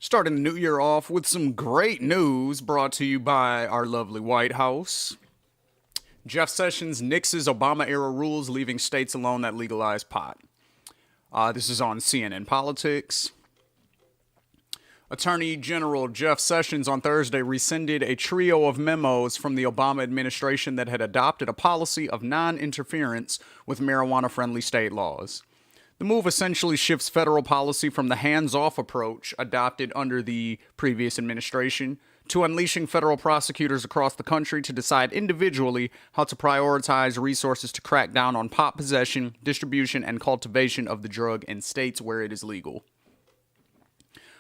Starting the new year off with some great news brought to you by our lovely White House. Jeff Sessions nixes Obama era rules, leaving states alone that legalize pot. This is on CNN Politics. Attorney General Jeff Sessions on Thursday rescinded a trio of memos from the Obama administration that had adopted a policy of non interference with marijuana friendly state laws. The move essentially shifts federal policy from the hands-off approach adopted under the previous administration to unleashing federal prosecutors across the country to decide individually how to prioritize resources to crack down on pot possession, distribution, and cultivation of the drug in states where it is legal.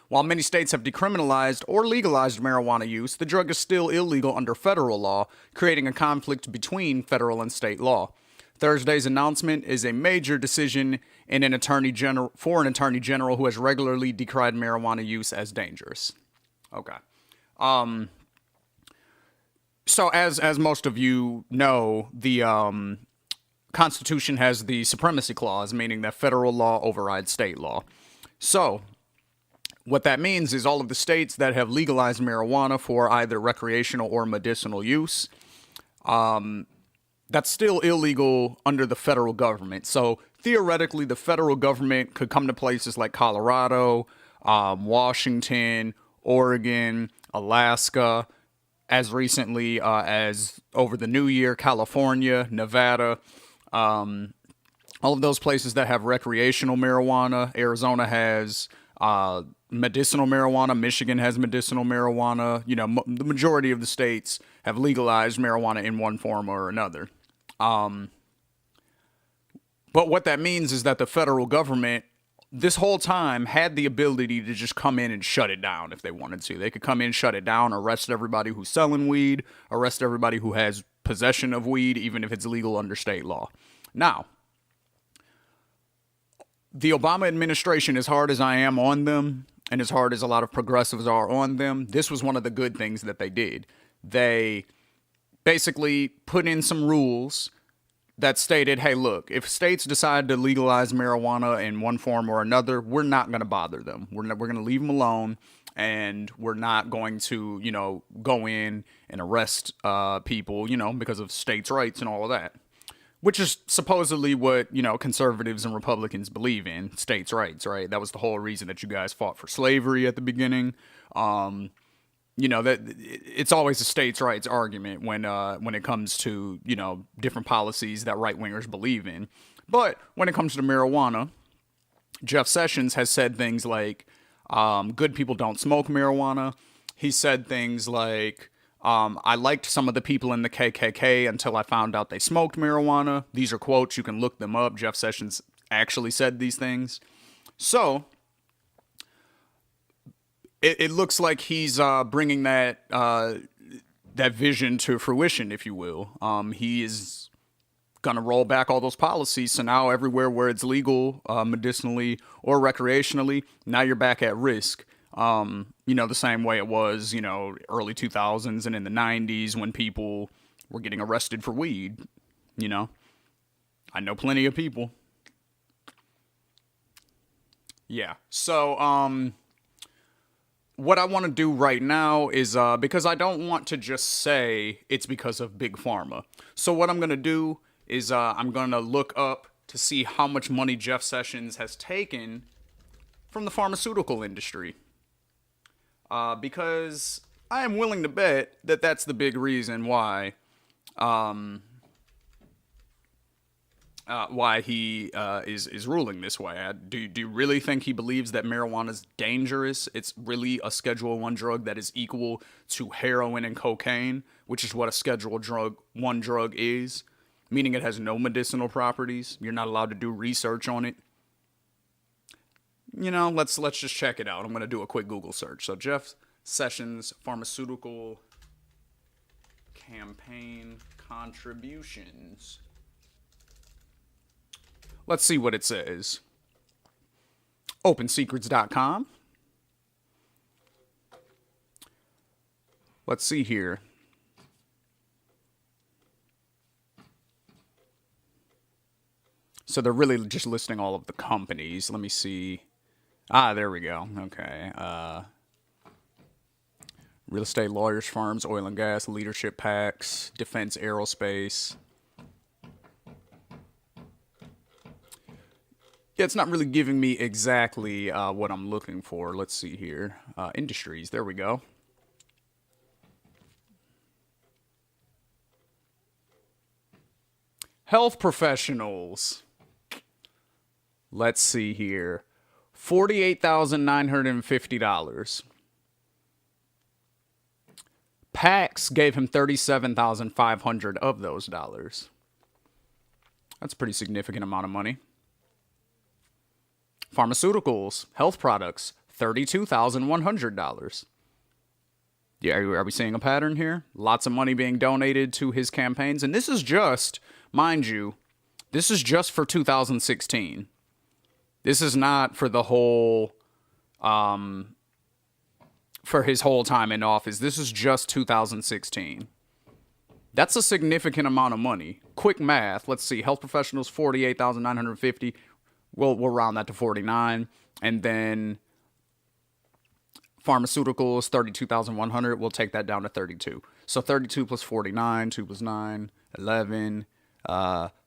While many states have decriminalized or legalized marijuana use, the drug is still illegal under federal law, creating a conflict between federal and state law. Thursday's announcement is a major decision in an attorney general who has regularly decried marijuana use as dangerous. Okay. So as most of you know, the Constitution has the Supremacy Clause, meaning that federal law overrides state law. So what that means is all of the states that have legalized marijuana for either recreational or medicinal use, that's still illegal under the federal government. So theoretically, the federal government could come to places like Colorado, Washington, Oregon, Alaska, as recently as over the new year, California, Nevada, all of those places that have recreational marijuana. Arizona has medicinal marijuana. Michigan has medicinal marijuana. You know, the majority of the states have legalized marijuana in one form or another. But what that means is that the federal government, this whole time, had the ability to just come in and shut it down if they wanted to. They could come in, shut it down, arrest everybody who's selling weed, arrest everybody who has possession of weed, even if it's legal under state law. Now, the Obama administration, as hard as I am on them, and as hard as a lot of progressives are on them, this was one of the good things that they did. They basically put in some rules that stated, hey, look, if states decide to legalize marijuana in one form or another, we're not going to bother them. We're going to leave them alone, and we're not going to, go in and arrest people, because of states' rights and all of that. Which is supposedly what, conservatives and Republicans believe in, states' rights, right? That was the whole reason that you guys fought for slavery at the beginning. That it's always a states' rights argument when it comes to, different policies that right-wingers believe in. But when it comes to marijuana, Jeff Sessions has said things like, good people don't smoke marijuana. He said things like, I liked some of the people in the KKK until I found out they smoked marijuana. These are quotes. You can look them up. Jeff Sessions actually said these things. So it looks like he's bringing that vision to fruition, if you will. He is going to roll back all those policies. So now everywhere where it's legal, medicinally or recreationally, now you're back at risk. The same way it was, early 2000s and in the 90s when people were getting arrested for weed. I know plenty of people. Yeah. So, what I want to do right now is, because I don't want to just say it's because of Big Pharma. So what I'm going to do is, I'm going to look up to see how much money Jeff Sessions has taken from the pharmaceutical industry. Because I am willing to bet that that's the big reason why he is ruling this way. Do you really think he believes that marijuana is dangerous? It's really a Schedule 1 drug that is equal to heroin and cocaine, which is what a Schedule 1 drug is, meaning it has no medicinal properties. You're not allowed to do research on it. Let's just check it out. I'm going to do a quick Google search. So Jeff Sessions pharmaceutical campaign contributions. Let's see what it says. OpenSecrets.com. Let's see here. So they're really just listing all of the companies. Let me see. Ah, there we go. Okay. Real estate, lawyers, firms, oil and gas, leadership PACs, defense, aerospace. Yeah, it's not really giving me exactly what I'm looking for. Let's see here. Industries, there we go. Health professionals. Let's see here. $48,950. PACs gave him $37,500 of those dollars. That's a pretty significant amount of money. Pharmaceuticals, health products, $32,100. Yeah, are we seeing a pattern here? Lots of money being donated to his campaigns. And this is just, mind you, this is just for 2016. This is not for the whole, for his whole time in office. This is just 2016. That's a significant amount of money. Quick math. Let's see. Health professionals, 48,950. We'll round that to 49. And then pharmaceuticals, 32,100. We'll take that down to 32. So 32 plus 49, 2 plus 9, 11,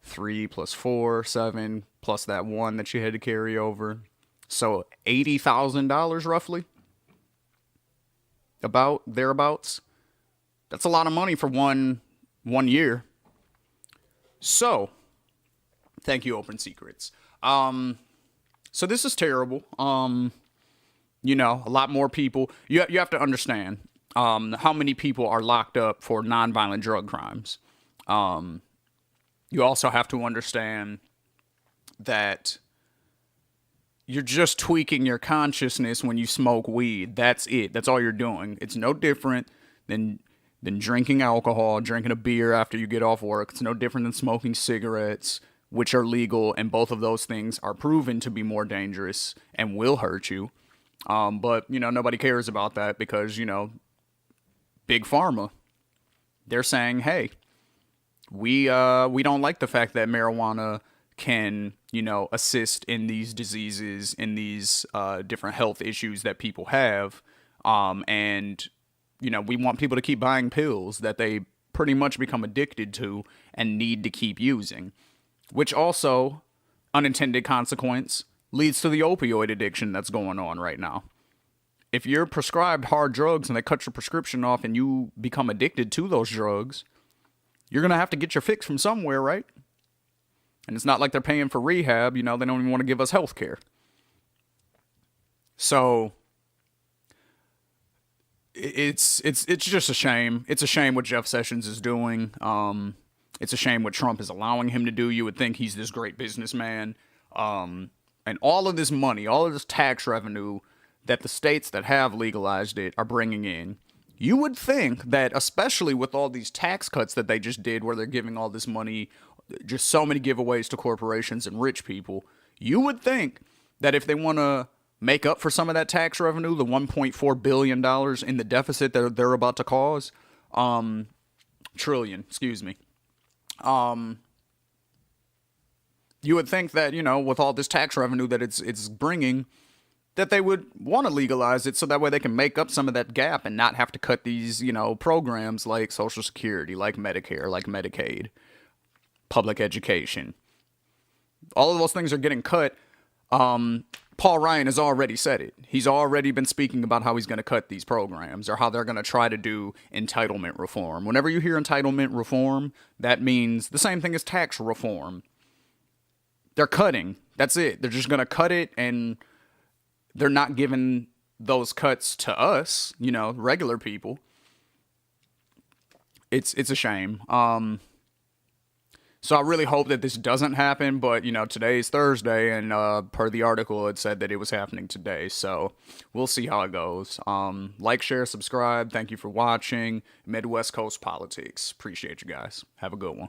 3 plus 4, 7, plus that 1 that you had to carry over. So $80,000 roughly. About thereabouts. That's a lot of money for one year. So, thank you, Open Secrets. So this is terrible. You know, a lot more people. You have to understand how many people are locked up for nonviolent drug crimes. You also have to understand that you're just tweaking your consciousness when you smoke weed. That's it. That's all you're doing. It's no different than drinking alcohol, drinking a beer after you get off work. It's no different than smoking cigarettes, which are legal, and both of those things are proven to be more dangerous and will hurt you. But, you know, nobody cares about that because, you know, Big Pharma, they're saying, hey, we don't like the fact that marijuana can, you know, assist in these diseases, in these different health issues that people have. And, you know, we want people to keep buying pills that they pretty much become addicted to and need to keep using, which also, unintended consequence, leads to the opioid addiction that's going on right now. If you're prescribed hard drugs and they cut your prescription off and you become addicted to those drugs, you're going to have to get your fix from somewhere, right? And it's not like they're paying for rehab. You know, they don't even want to give us health care. So it's just a shame. It's a shame what Jeff Sessions is doing. It's a shame what Trump is allowing him to do. You would think he's this great businessman. And all of this money, all of this tax revenue that the states that have legalized it are bringing in, you would think that, especially with all these tax cuts that they just did where they're giving all this money, just so many giveaways to corporations and rich people, you would think that if they want to make up for some of that tax revenue, the $1.4 billion in the deficit that they're about to cause, trillion, excuse me, you would think that, you know, with all this tax revenue that it's bringing, that they would want to legalize it so that way they can make up some of that gap and not have to cut these, you know, programs like Social Security, like Medicare, like Medicaid, public education. All of those things are getting cut. Paul Ryan has already said it. He's already been speaking about how he's going to cut these programs or how they're going to try to do entitlement reform. Whenever you hear entitlement reform, that means the same thing as tax reform. They're cutting. That's it. They're just going to cut it, and they're not giving those cuts to us, you know, regular people. It's a shame. So I really hope that this doesn't happen, but, you know, today's Thursday, and per the article, it said that it was happening today, so we'll see how it goes. Like, share, subscribe. Thank you for watching Midwest Coast Politics. Appreciate you guys. Have a good one.